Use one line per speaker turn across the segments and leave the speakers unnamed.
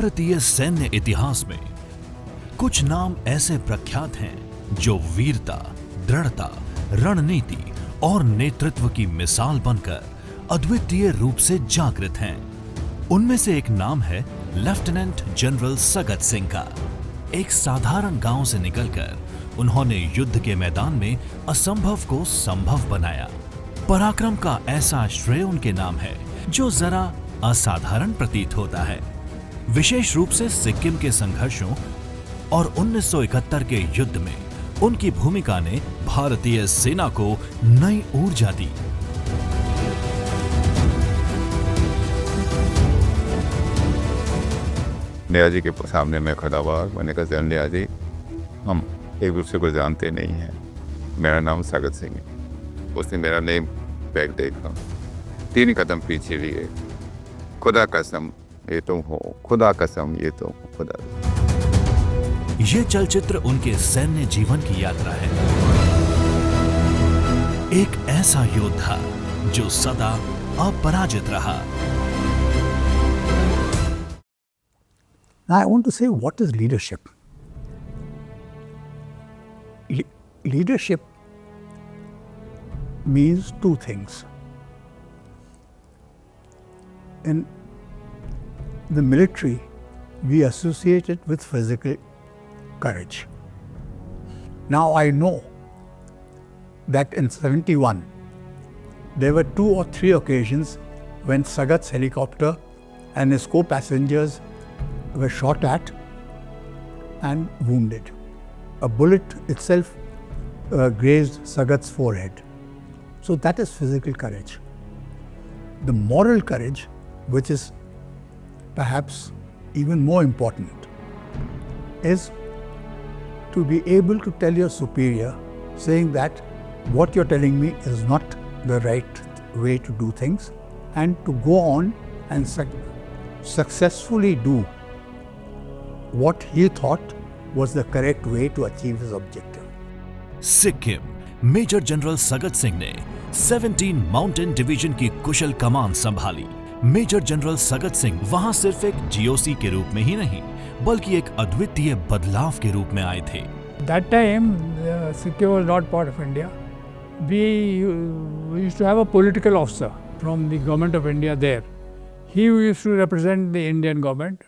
भारतीय सैन्य इतिहास में कुछ नाम ऐसे प्रख्यात हैं जो वीरता, दृढ़ता, रणनीति और नेतृत्व की मिसाल बनकर अद्वितीय रूप से जागृत हैं। उनमें से एक नाम है लेफ्टिनेंट जनरल सगत सिंह का। एक साधारण गांव से निकलकर उन्होंने युद्ध के मैदान में असंभव को संभव बनाया। पराक्रम का ऐसा श्रेय उनके नाम है जो जरा असाधारण प्रतीत होता है। विशेष रूप से सिक्किम के संघर्षों और 1971 के युद्ध में उनकी भूमिका ने भारतीय सेना को नई ऊर्जा दी।
नेहा जी के सामने मैं खड़ा हुआ। मैंने कहा जन नेहा जी, हम एक दूसरे को जानते नहीं हैं, मेरा नाम सगत सिंह है। उसने मेरा नेम बैग देखा, 3 कदम पीछे लिए, खुदा कसम ये तुम हो, खुदा कसम ये तुम हो, खुदा।
ये चलचित्र उनके सैन्य जीवन की यात्रा है। एक ऐसा योद्धा जो सदा अपराजित रहा।
Now I want to say, what is leadership? Leadership means two things. In the military, we associate it with physical courage. Now I know that in 71, there were 2 or 3 occasions when Sagat's helicopter and his co-passengers were shot at and wounded. A bullet itself grazed Sagat's forehead. So that is physical courage. The moral courage, which is perhaps even more important, is to be able to tell your superior, saying that what you're telling me is not the right way to do things, and to go on and successfully do what he thought was the correct way to achieve his objective.
Sikkim major general Sagat Singh ने 17 mountain division की कुशल कमान संभाली। Major general Sagat Singh वहां सिर्फ एक GOC के रूप में ही नहीं, बल्कि एक अद्वितीय बदलाव के रूप में आए थे।
That time, Sikkim was not part of India. We used to have a political officer from the government of India there. He used to represent the Indian government,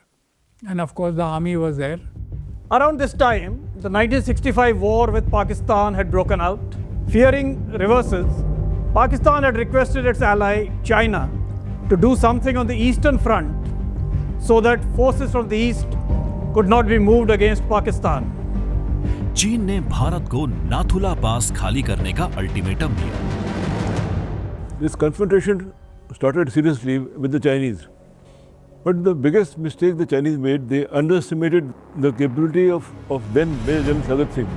and of course the army was there.
Around this time, the 1965 war with Pakistan had broken out. Fearing reversals, Pakistan had requested its ally China to do something on the eastern front so that forces from the east could not be moved against Pakistan.
चीन ने भारत को नाथुला पास खाली करने का ultimatum दिया।
This confrontation started seriously with the Chinese. But the biggest mistake the Chinese made, they underestimated the capability of then Major General Sagat Singh.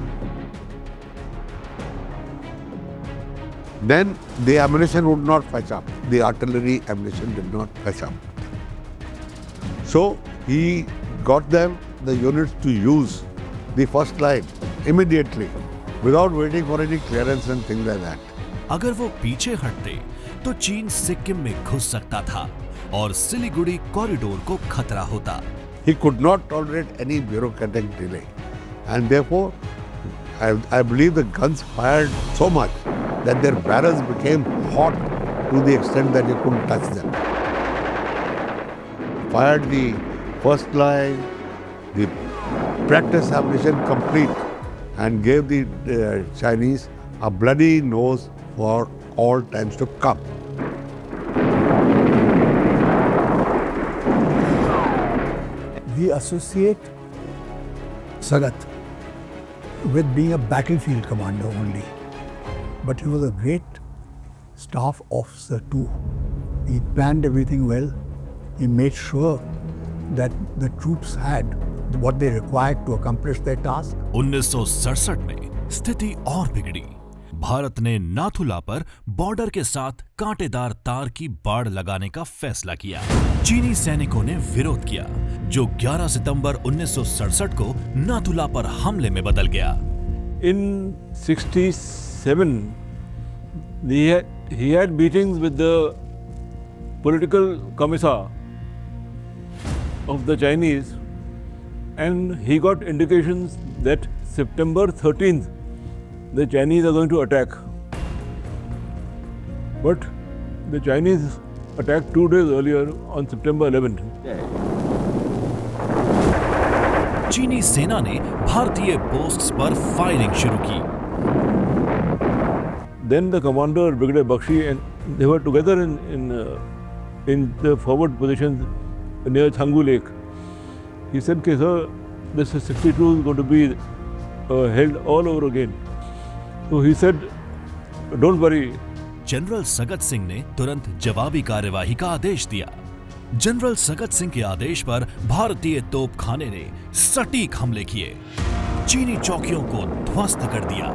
Then the ammunition would not fetch up. The artillery ammunition did not fetch up. So he got them, the units, to use the first line immediately without waiting for any clearance and things like that.
अगर वो पीछे हटते तो चीन सिक्किम में घुस सकता था और सिलीगुड़ी कॉरिडोर को खतरा होता।
He could not tolerate any bureaucratic delay, and therefore I believe the guns fired so much that their barrels became hot to the extent that you couldn't touch them. Fired the first line, the practice ammunition complete, and gave the Chinese a bloody nose for all times to come.
We associate Sagat with being a battlefield commander only, but he was a great staff officer too. He planned everything well. He made sure that the troops had what they required to accomplish their task.
1967 में स्थिति और बिगड़ी। भारत ने नाथुला पर border के साथ कांटेदार तार की बाड़ लगाने का फैसला किया। चीनी सैनिकों ने विरोध किया, जो 11 सितंबर 1967 को नाथुला पर हमले में बदल गया।
In 67, he had meetings with the political commissar of the Chinese, and he got indications that September 13th the Chinese are going to attack. But the Chinese attacked 2 days earlier on September 11th.
चीनी सेना ने भारतीय posts पर firing शुरू की।
Then the commander, Brigadier Bakshi, and they were together in the forward positions near Changu Lake. He said, "Okay, sir, this 62 is going to be held all over again." So he said, "Don't worry."
General Sagat Singh ने तुरंत जवाबी कार्यवाही का आदेश दिया। General Sagat Singh के आदेश पर भारतीय तोपखाने ने सटीक हमले किए, चीनी चौकियों को ध्वस्त कर दिया।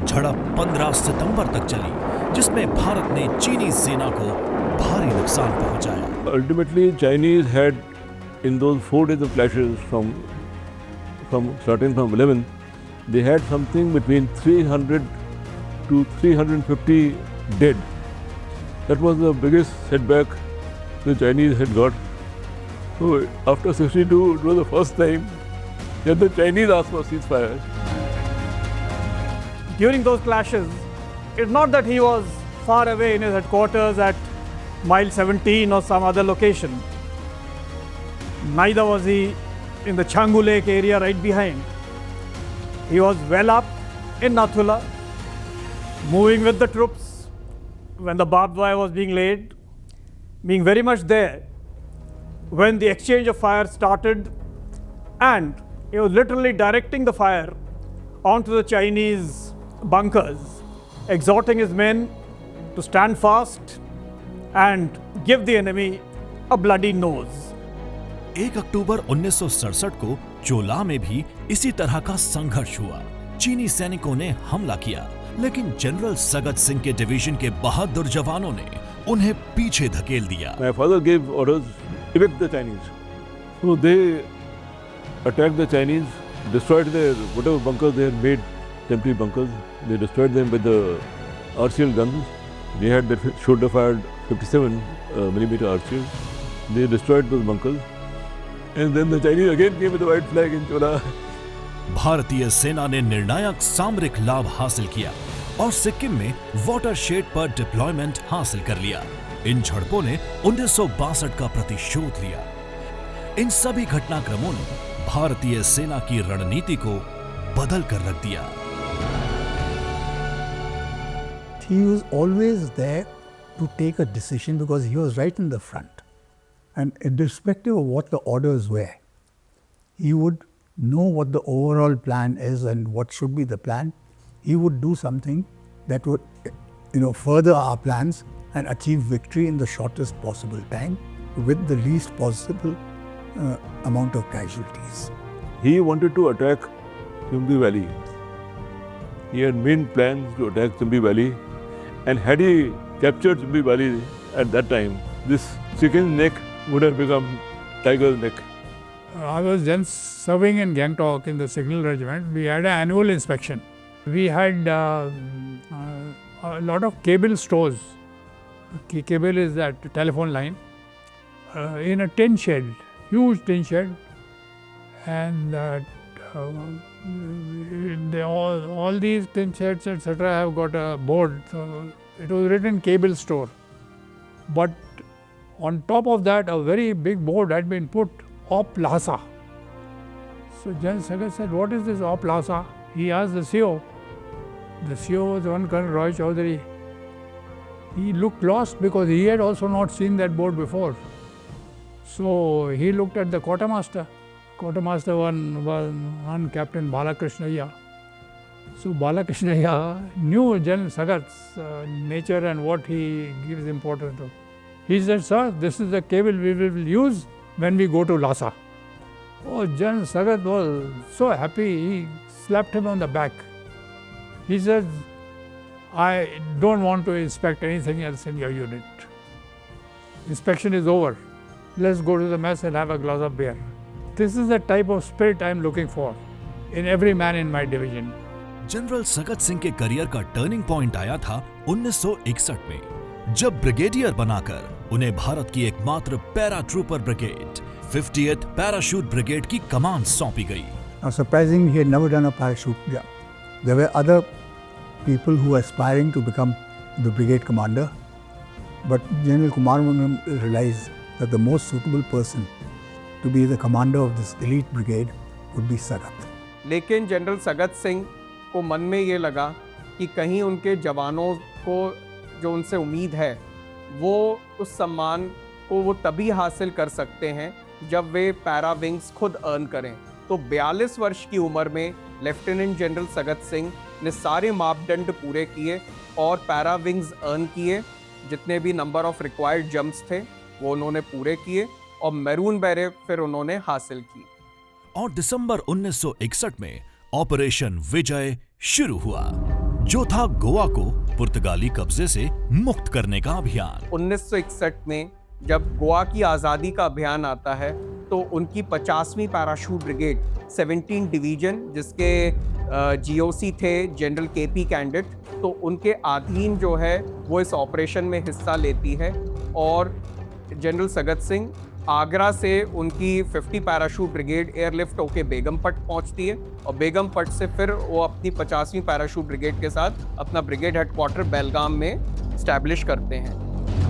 झड़प 15 सितंबर तक चली, जिसमें भारत ने चीनी सेना को भारी नुकसान पहुंचाया।
Ultimately, Chinese had, in those 4 days of clashes from starting from 11, they had something between 300 to 350 dead. That was the biggest setback the Chinese had got. So after 62, it was the first time that the Chinese asked for ceasefire.
During those clashes, it's not that he was far away in his headquarters at mile 17 or some other location. Neither was he in the Changu Lake area right behind. He was well up in Nathula, moving with the troops when the barbed wire was being laid, being very much there when the exchange of fire started, and he was literally directing the fire onto the Chinese bunkers, exhorting his men to stand fast and give the enemy a bloody nose.
1 अक्टूबर 1967 को चोला में भी इसी तरह का संघर्ष हुआ। चीनी सैनिकों ने हमला किया, लेकिन जनरल सगत सिंह के डिवीजन के बहादुर जवानों ने उन्हें पीछे धकेल दिया।
My father gave orders, evict the Chinese. So they attacked the Chinese, destroyed their whatever bunkers they had made, temporary bunkers. They destroyed them with the RCL guns. They had that shoulder-fired 57 millimeter RCL. They destroyed those bunkers. And then the Chinese again came with the white flag in Chola.
भारतीय सेना ने निर्णायक सामरिक लाभ हासिल किया और सिक्किम में वाटरशेड पर डिप्लॉयमेंट हासिल कर लिया। इन झड़पों ने 1962 का प्रतिशोध लिया। इन सभी घटनाक्रमों ने भारतीय सेना की रणनीति को बदल कर रख दिया।
He was always there to take a decision because he was right in the front. And irrespective of what the orders were, he would know what the overall plan is and what should be the plan. He would do something that would, further our plans and achieve victory in the shortest possible time with the least possible amount of casualties.
He wanted to attack Chumbi Valley. He had made plans to attack Chumbi Valley, and had he captured Chumbi Valley at that time, this chicken's neck would have become tiger's neck.
I was then serving in Gangtok in the Signal Regiment. We had an annual inspection. We had a lot of cable stores. Cable is that telephone line in a tin shed, huge tin shed, and all these tin sheds, etc., have got a board. So it was written cable store, but on top of that, a very big board had been put, Op Lhasa. So General Sagat said, "What is this Op Lhasa?" He asked the CO. The CO was one Colonel Roy Chaudhary. He looked lost because he had also not seen that board before. So he looked at the quartermaster. Quartermaster one Captain Balakrishna. So Balakrishna knew General Sagat's nature and what he gives importance to. He said, "Sir, this is the cable we will use when we go to Lhasa." Oh, General Sagat was so happy, he slapped him on the back. He said, "I don't want to inspect anything else in your unit. Inspection is over. Let's go to the mess and have a glass of beer." This is the type of spirit I am looking for in every man in my division.
General Sagat Singh के career का turning point आया था 1961 में, जब brigadier बनाकर उन्हें भारत की एकमात्र para trooper brigade 50th parachute brigade की कमान सौंपी गई।
Now, surprisingly, he had never done a parachute job. There were other people who were aspiring to become the brigade commander, but General Kumar Mangalam realized that the most suitable person to be the commander of this elite brigade would be Sagat.
लेकिन general Sagat Singh को मन में ये लगा कि कहीं उनके जवानों को जो उनसे उम्मीद है वो उस सम्मान को वो तभी हासिल कर सकते हैं जब वे पैरा विंग्स खुद अर्न करें। तो 42 वर्ष की उम्र में लेफ्टिनेंट जनरल सगत सिंह ने सारे मापदंड पूरे किए और पैरा विंग्स अर्न किए। जितने भी नंबर ऑफ रिक्वायर्ड जंप्स थे वो उन्होंने पूरे किए और मैरून बेरेट फिर उन्होंने हासिल की।
और दिसंबर 1961 में ऑपरेशन विजय शुरू हुआ, जो था गोवा को पुर्तगाली कब्जे से मुक्त करने का अभियान।
1961 में जब गोवा की आज़ादी का अभियान आता है तो उनकी 50वीं पैराशूट ब्रिगेड 17 डिवीजन, जिसके जीओसी थे जनरल केपी कैंडिट, तो उनके अधीन जो है वो इस ऑपरेशन में हिस्सा लेती है। और जनरल सगत सिंह आगरा से उनकी 50 पैराशूट ब्रिगेड एयरलिफ्ट होके बेगमपट पहुंचती है और बेगमपट से फिर वो अपनी 50वीं पैराशूट ब्रिगेड के साथ अपना ब्रिगेड हेडक्वार्टर बेलगाम में स्टैब्लिश करते हैं।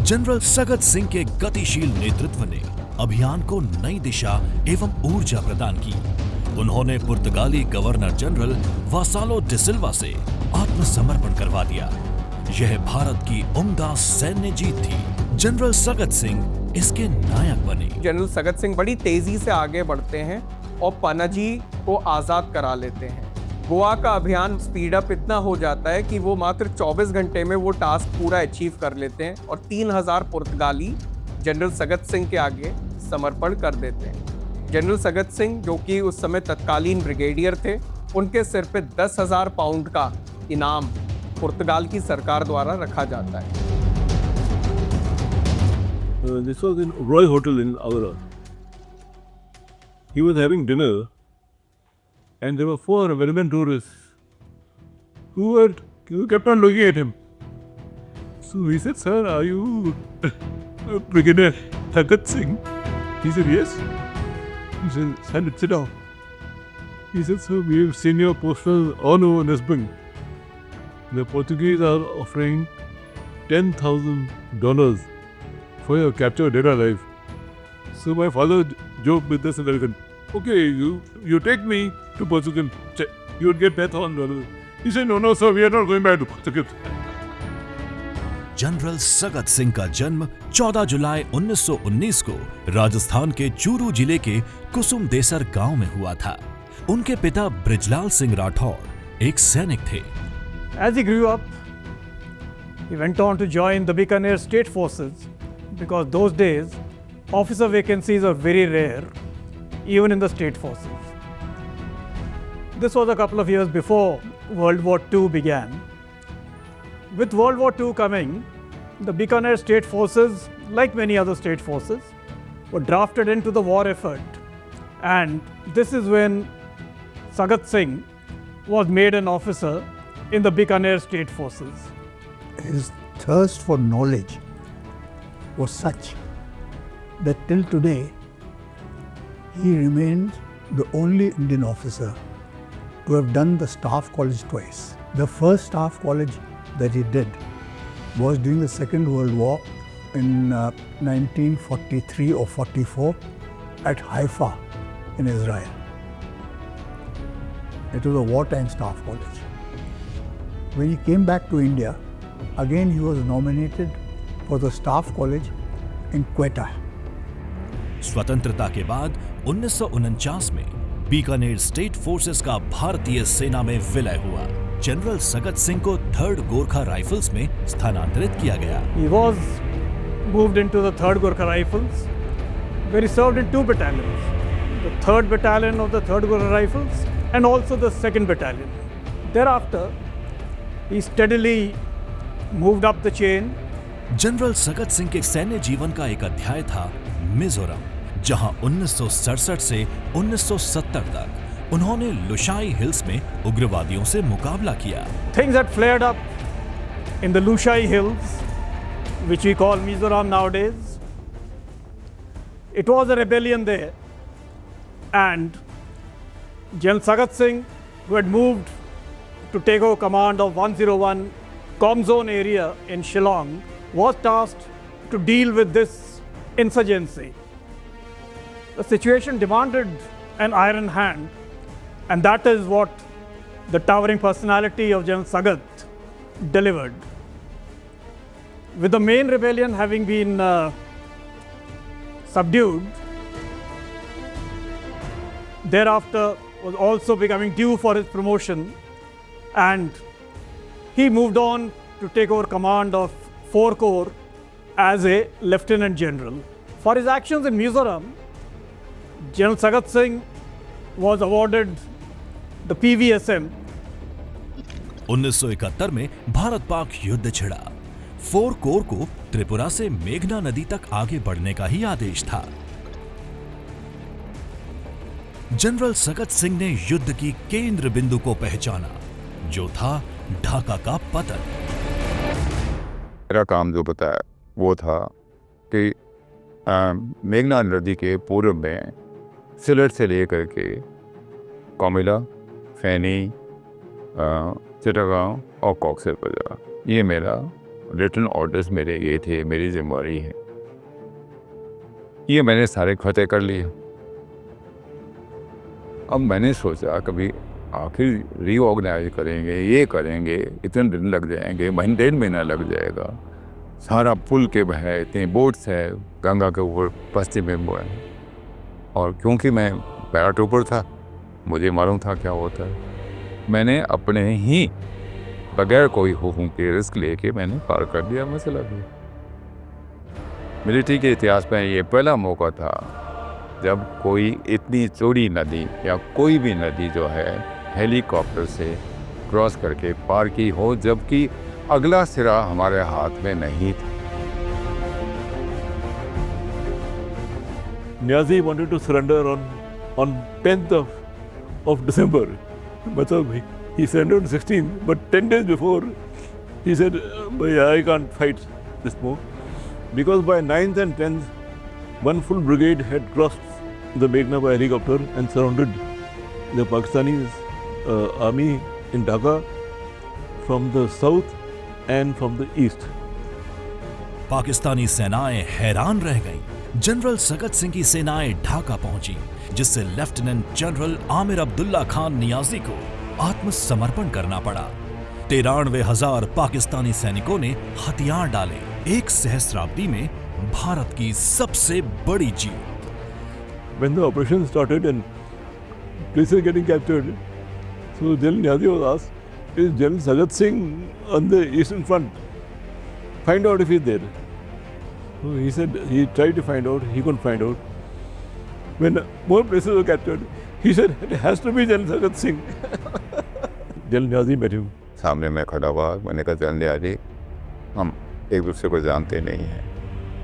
जनरल सगत सिंह के गतिशील नेतृत्व ने अभियान को नई दिशा एवं ऊर्जा प्रदान की। उन्होंने पुर्तगाली गवर्नर जनरल वासालो डिसिल्वा से आत्मसमर्पण करवा दिया। यह भारत की उम्दा सैन्य जीत थी। जनरल सगत सिंह इसके नायक बने।
जनरल सगत सिंह बड़ी तेजी से आगे बढ़ते हैं और पनाजी को आज़ाद करा लेते हैं। गोवा का अभियान स्पीड अप इतना हो जाता है कि वो मात्र 24 घंटे में वो टास्क पूरा अचीव कर लेते हैं और 3000 पुर्तगाली जनरल सगत सिंह के आगे समर्पण कर देते हैं। जनरल सगत सिंह, जो कि उस समय तत्कालीन ब्रिगेडियर थे, उनके सिर पे 10,000 पाउंड का इनाम पुर्तगाल की सरकार द्वारा रखा जाता है।
This was in Roy Hotel in Agra. He was having dinner and there were 4 American tourists who kept on looking at him. So he said, "Sir, are you Brigadier Sagat Singh?" He said, "Yes." He said, "Sit down." He said, "Sir, we have seen your poster all over Lisbon. The Portuguese are offering $10,000 for your capture dead or alive." So my father joked with this American, "Okay, you take me to Portugal, you would get $10,000. He said, "No, sir, we are not going back to Portugal."
General Sagat Singh का जन्म 14 जुलाई 1919 को राजस्थान के चूरू जिले के कुसुम देसर गांव में हुआ था। उनके पिता ब्रिजलाल सिंह राठौर एक सैनिक थे।
As he grew up, he went on to join the Bikaner State Forces because those days officer vacancies are very rare, even in the state forces. This was a couple of years before World War II began. With World War II coming, the Bikaner State Forces, like many other state forces, were drafted into the war effort. And this is when Sagat Singh was made an officer in the Bikaner State Forces.
His thirst for knowledge was such that till today he remains the only Indian officer to have done the Staff College twice. The first Staff College that he did was during the Second World War in 1943 or 44 at Haifa in Israel. It was a wartime Staff College. When he came back to India, again he was nominated for the Staff College in Quetta.
स्वतंत्रता के बाद 1949 में Bikaner state forces का भारतीय सेना में विलय हुआ। जनरल सगत सिंह को 3rd गोरखा राइफल्स में स्थानांतरित किया गया।
He was moved into the 3rd Gorkha Rifles, where he served in 2 battalions, the 3rd Battalion of the 3rd Gorkha Rifles and also the 2nd Battalion. Thereafter, he steadily moved up the chain.
General Sagat Singh के सैन्य जीवन का एक अध्याय था मिजोरम, जहां 1967 से 1970 तक उन्होंने लुशाई हिल्स में उग्रवादियों से मुकाबला किया।
Things had flared up in the Lushai Hills, which we call Mizoram nowadays. It was a rebellion there, and General Sagat Singh, who had moved to take over command of 101 Com Zone area in Shillong, was tasked to deal with this insurgency. The situation demanded an iron hand, and that is what the towering personality of General Sagat delivered. With the main rebellion having been subdued, thereafter was also becoming due for his promotion, and he moved on to take over command of 4 Corps as a Lieutenant General. For his actions in Mizoram, General Sagat Singh was awarded the PVSM.
1971 में भारत पाक युद्ध छिड़ा। 4 core को त्रिपुरा से मेघना नदी तक आगे बढ़ने का ही आदेश था। जनरल सगत सिंह ने युद्ध की केंद्र बिंदु को पहचाना, जो था ढाका का पतन।
मेरा काम जो बताया वो था कि मेघना नदी के पूर्व में सिलट से लेकर के कोमिला, फैनी, चिटागांव और कॉक्सर बाजार, ये मेरा रिटन ऑर्डर्स मेरे ये थे, मेरी जिम्मेदारी है। ये मैंने सारे फतेह कर लिए। अब मैंने सोचा कभी आखिर रीऑर्गेनाइज करेंगे, ये करेंगे, इतने दिन लग जाएंगे, महीने 1.5 महीना लग जाएगा। सारा पुल के बहे इतने बोट्स है गंगा के ऊपर पश्चिम में वो है। और क्योंकि मैं पैराट्रूपर था, मुझे मालूम था क्या होता है। मैंने अपने ही बगैर कोई हुक्म के रिस्क लेके मैंने पार कर दिया मसला भी। मिलिट्री के इतिहास में ये पहला मौका था जब कोई इतनी चौड़ी नदी या कोई भी नदी जो है हेलीकॉप्टर से क्रॉस करके पार की हो, जबकि अगला सिरा हमारे हाथ में नहीं था।
Niazi wanted to surrender on 10th of December. मतलब he surrendered on 16th, but 10 days before he said, I can't fight this more. Because by 9th and 10th, one full brigade had crossed the Meghna by helicopter and surrounded the Pakistani army in Dhaka from the south and from the east.
Pakistani सेनाएं हैरान रह गईं। General Sagat Singh की सेनाएं ढाका पहुंची, जिससे lieutenant general Aamir Abdullah Khan Niazi को आत्मसमर्पण करना पड़ा। 93,000 पाकिस्तानी सैनिकों ने हथियार डाले। एक सहस्राब्दी में भारत की सबसे बड़ी जीत।
When the operation started and places getting captured, so General Niazi was asked, is General Sagat Singh on the eastern front? Find out if he's there. So he said he tried to find out, he couldn't find out. When more places were captured, he said it has to be General Sagat Singh. General Niazi met him.
सामने मैं खड़ा हुआ, मैंने कहा general Niazi, हम एक दूसरे को जानते नहीं हैं,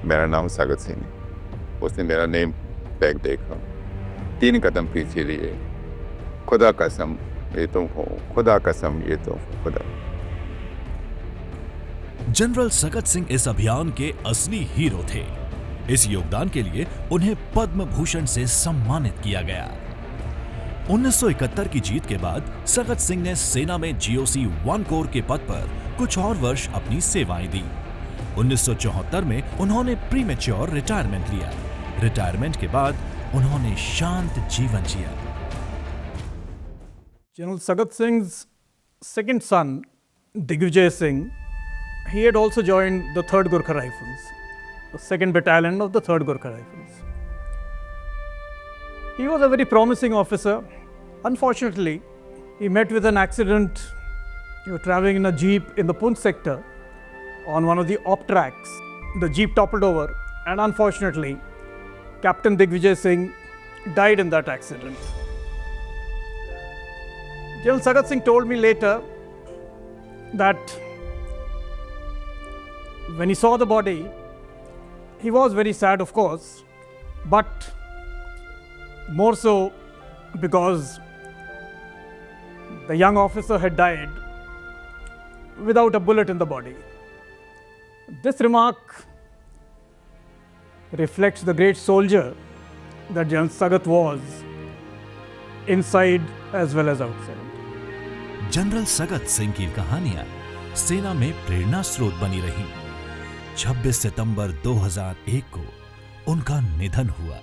मेरा नाम सागत सिंह है। उसने मेरा नेम टैग देखा, 3 कदम पीछे लिए, खुदा कसम ये तुम हो, खुदा कसम ये तुम हो, खुदा।
जनरल सगत सिंह इस अभियान के असली हीरो थे। इस योगदान के लिए उन्हें पद्म भूषण से सम्मानित किया गया। 1971 की जीत के बाद सगत सिंह ने सेना में GOC 1 कोर के पद पर कुछ और वर्ष अपनी सेवाएं दी। 1974 में उन्होंने प्रीमेच्योर रिटायरमेंट लिया। रिटायरमेंट के बाद उन्होंने शांत जीवन जिया।
General Sagat Singh's second son, Digvijay Singh, he had also joined the 3rd Gorkha Rifles, the 2nd Battalion of the 3rd Gorkha Rifles. He was a very promising officer. Unfortunately, he met with an accident. He was traveling in a jeep in the Poonch sector on one of the op tracks. The jeep toppled over, and unfortunately, Captain Digvijay Singh died in that accident. General Sagat Singh told me later that when he saw the body, he was very sad, of course, but more so because the young officer had died without a bullet in the body. This remark reflects the great soldier that General Sagat was, inside as well as outside.
General Sagat Singh की कहानियां सेना में प्रेरणा स्रोत बनी रही। 26 सितंबर 2001 को उनका निधन हुआ।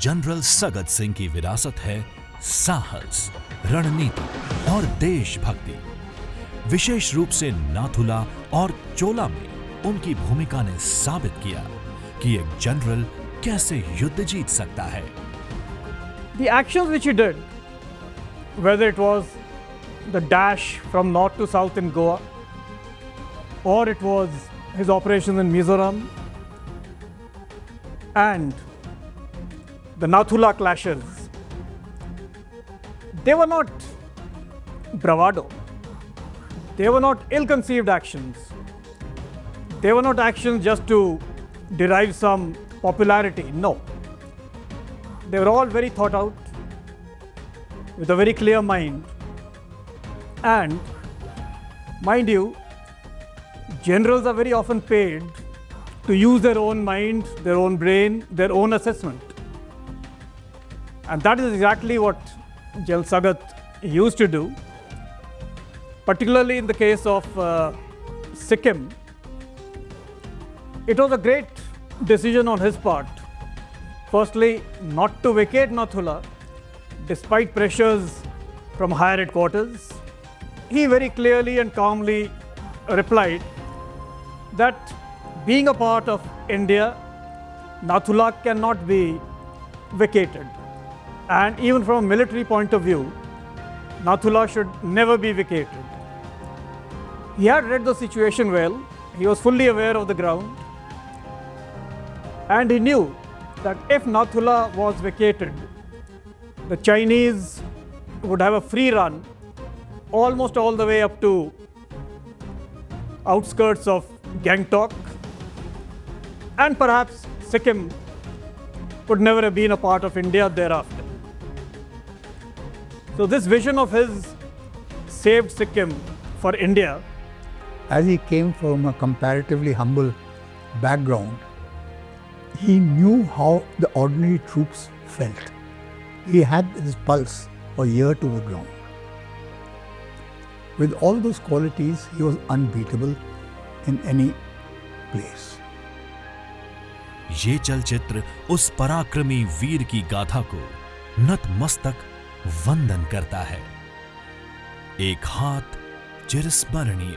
जनरल सगत सिंह की विरासत है साहस, रणनीति और देशभक्ति। विशेष रूप से नाथुला और चोला में उनकी भूमिका ने साबित किया कि एक जनरल कैसे युद्ध जीत सकता है।
The actions which he did, whether it was the dash from north to south in Goa, or it was his operations in Mizoram, and the Nathula clashes, they were not bravado. They were not ill-conceived actions. They were not actions just to derive some popularity. No. They were all very thought out, with a very clear mind. And mind you, generals are very often paid to use their own mind, their own brain, their own assessment. And that is exactly what General Sagat used to do, particularly in the case of Sikkim. It was a great decision on his part, firstly, not to vacate Nathula despite pressures from higher headquarters. He very clearly and calmly replied that being a part of India, Nathula cannot be vacated. And even from a military point of view, Nathula should never be vacated. He had read the situation well, he was fully aware of the ground, and he knew that if Nathula was vacated, the Chinese would have a free run almost all the way up to outskirts of Gangtok, and perhaps Sikkim would never have been a part of India thereafter. So this vision of his saved Sikkim for India.
As he came from a comparatively humble background, he knew how the ordinary troops felt. He had his pulse or ear to the ground. With all those qualities, he was unbeatable in any place.
ये चलचित्र उस पराक्रमी वीर की गाथा को नतमस्तक वंदन करता है। एक हाथ चिरस्मरणीय